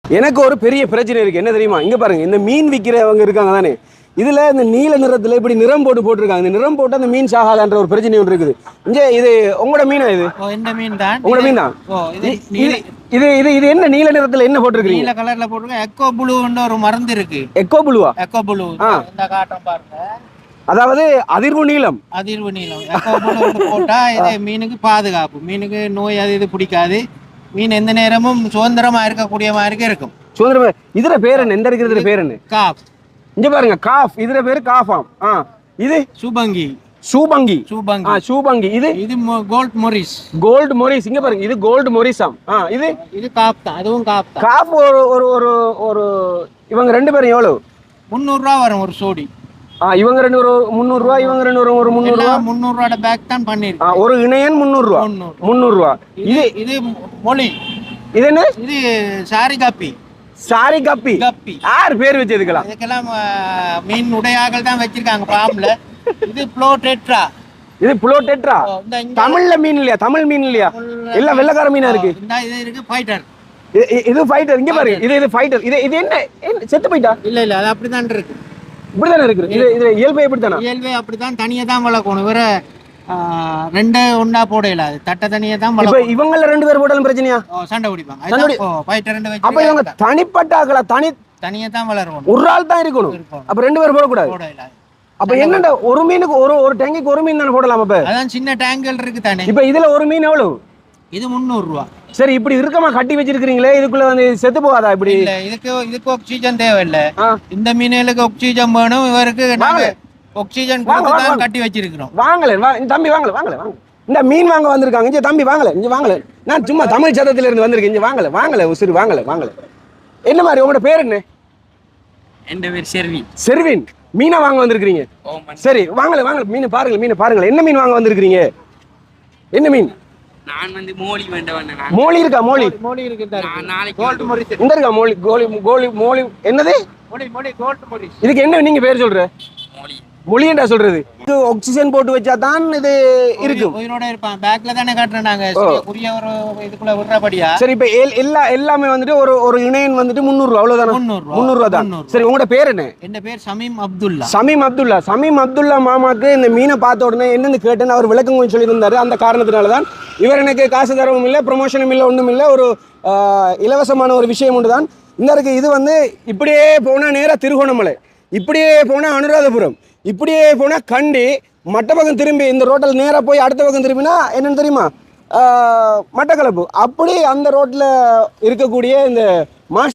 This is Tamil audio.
எனக்கு ஒரு பெரிய பிரச்சனை இருக்கு. என்ன தெரியுமா? இங்க பாருங்க, இந்த மீன் விற்கிறவங்க இருக்காங்க தானே, இதுல இந்த நீல நிறத்துல இப்படி நிறம் போட்டிருக்காங்க. இந்த நிறம் போட்டு அந்த மீன் சாகாதான்ற ஒரு பிரச்சனை ஒன்று இருக்குது. இங்க இது உங்களோட மீனா? இது இந்த மீன் தான். உங்களோட மீன் தான். இது இது இது என்ன நீல நிறத்துல என்ன போட்டிருக்கீங்க? நீல கலர்ல போட்டிருக்க எக்கோ ப்ளூன்னு ஒரு மருந்து இருக்கு. எக்கோ ப்ளூவா? Eco blue. இந்த காட்டம் பாருங்க. அதாவது அதிர்வு நீளம். அதிர்வு நீளம் எக்கோ ப்ளூ போட்டா இது மீனுக்கு பாதுகாப்பு. மீனுக்கு நோய் அது இது பிடிக்காது. மீன் எந்த நேரமும் சுதந்திரமா இருக்கக்கூடிய மாதிரி இருக்கும். சுதந்திரமா. இதுல பேர் என்ன? எந்த இருக்கிறதுல பேர் என்ன? காப். இங்க பாருங்க, காஃப். இதுல பேரு காஃபாம். இது சுபங்கி. சூபங்கி. சூபங்கி. சூபங்கி. இது கோல்ட் மொரிஸ். Gold Morris. இங்க பாருங்க, இது கோல்ட் மொரிஸாம். இது காப் தான். அதுவும் காப் தான். காப் ஒரு ஒரு ஒரு ஒரு இவங்க ரெண்டு பேரும் எவ்வளவு? 300 ரூபா வரும் ஒரு சோடி. இவங்க ரெண்டு ஒரு 300 ரூபா, இவங்க ரெண்டு ஒரு 300 ரூபா. 300 ரூபாய் பேக் தான் பண்ணிருக்கு. ஒரு இணையன் 300 ரூபா. 300 ரூபா. இது மொழி. இது என்ன? இது சாரி காப்பி. சாரி கப்பி. யார் பேர் வச்சதுக்கலாம்? இதுக்கெல்லாம் மீன் உடையாக்கள் தான் வச்சிருக்காங்க ஃபார்ம்ல. இது ப்ளோடெட்ரா. இது ப்ளோடெட்ரா. தமிழ்ல மீன் இல்லையா? தமிழ் மீன் இல்லையா? எல்லாம் வெள்ளக்கார மீனா இருக்கு. இது இருக்கு ஃபைட்டர். இது ஃபைட்டர். இங்க பாருங்க, இது ஃபைட்டர். இது என்ன செத்து போயிட்டா? இல்ல அது அப்படிதான் இருக்கு. இப்படிதானே இருக்கு. இது இயல்பே இப்படித்தானா? இயல்பே அப்படிதான். தனியா தான் வளர்க்கணும். வேற ரெண்டு ஒண்ணா போடல. அது தட்ட தனியா தான் வளர்க்கணும். இப்ப இவங்கள ரெண்டு பேர் போட்டாலும் பிரச்சனையா? சண்டை பிடிப்பாங்க. ஃபைட்டர் ரெண்டு வச்சு. அப்ப இவங்க தனிப்பட்ட ஆக்களா? தனியா தான் வளரணும். ஒரு ஆள் தான் இருக்கணும். அப்ப ரெண்டு பேர் போட கூடாது. அப்ப என்னடா, ஒரு மீனுக்கு ஒரு டேங்குக்கு ஒரு மீன் தானே போடலாம்? அப்ப அதான் சின்ன டேங்கல் இருக்கு தானே. இப்ப இதுல ஒரு மீன் எவ்வளவு? இது 300 ரூபா. சரி, இப்படி இருக்கமா கட்டி வச்சிருக்கீங்களே, இதுக்குள்ள வந்து செத்து போகாதா? இப்படி இல்ல, இதுக்கு ஆக்சிஜன் தேவையில்ல. இந்த மீனுக்கு ஆக்சிஜன் வேணும். இவருக்கு ஆக்சிஜன் கொடுத்து கட்டி வச்சிருக்கிறோம். வாங்கல தம்பி, வாங்கல. இந்த மீன் வாங்க வந்திருக்காங்க. இங்க தம்பி வாங்கல. நான் சும்மா தமிழ் சதத்துல இருந்து வந்திருக்கேன். இங்க வாங்கல உசுறு வாங்கல. என்ன மாதிரி உங்களோட பேர் என்ன? என் பேர் செர்வின். செர்வின். மீனை வாங்க வந்திருக்கீங்க? சரி, வாங்கல. மீன் பாருங்க. என்ன மீன் வாங்க வந்திருக்கீங்க? என்ன மீன்? நான் வந்து மோலி வேண்டவன். மோலி இருக்கா? மோலி இருக்கு. நாளைக்கு கோல்ட் மொரிஸ் இந்த இருக்கா? மோலி என்னது? மோலி கோல்ட் மொரிஸ். இதுக்கு என்ன நீங்க பேர் சொல்ற? மொழி என்றா சொல்றது? இது ஆக்சிஜன் போட்டு வச்சா தான் இது இருக்கு. உயிரோட இருப்பான். பேக்ல தானே காட்டுறாங்க. குறிய ஒரு இதுக்குள்ள விடுறபடியா. சரி, இப்ப எல்லாமே வந்துட்டு ஒரு இணையன் வந்துட்டு 300 ரூபா. அவ்வளவுதானே? 300 ரூபா தான். சரி, உங்களோட பேர் என்ன? என் பேர் சமீம் அப்துல்லா. சமீம் அப்துல்லா மாமாக்கு இந்த மீனை பார்த்த உடனே என்னன்னு கேட்டேன்னு அவர் விளக்கம் கொஞ்சம் சொல்லியிருந்தாரு. அந்த காரணத்தினாலதான் இவர் எனக்கு காசு தரவும் இல்லை, ப்ரொமோஷனும் இல்லை, ஒன்றும் இல்லை. ஒரு இலவசமான ஒரு விஷயம் ஒன்று தான் இந்த இருக்கு. இது வந்து இப்படியே போனா நேரா திருகோணமலை, இப்படியே போனா அனுராதபுரம், இப்படியே போனா கண்டி, மட்ட பக்கம் திரும்பி இந்த ரோட்டில் நேராக போய் அடுத்த பக்கம் திரும்பினா என்னன்னு தெரியுமா? மட்டக்களப்பு. அப்படி அந்த ரோட்டில் இருக்கக்கூடிய இந்த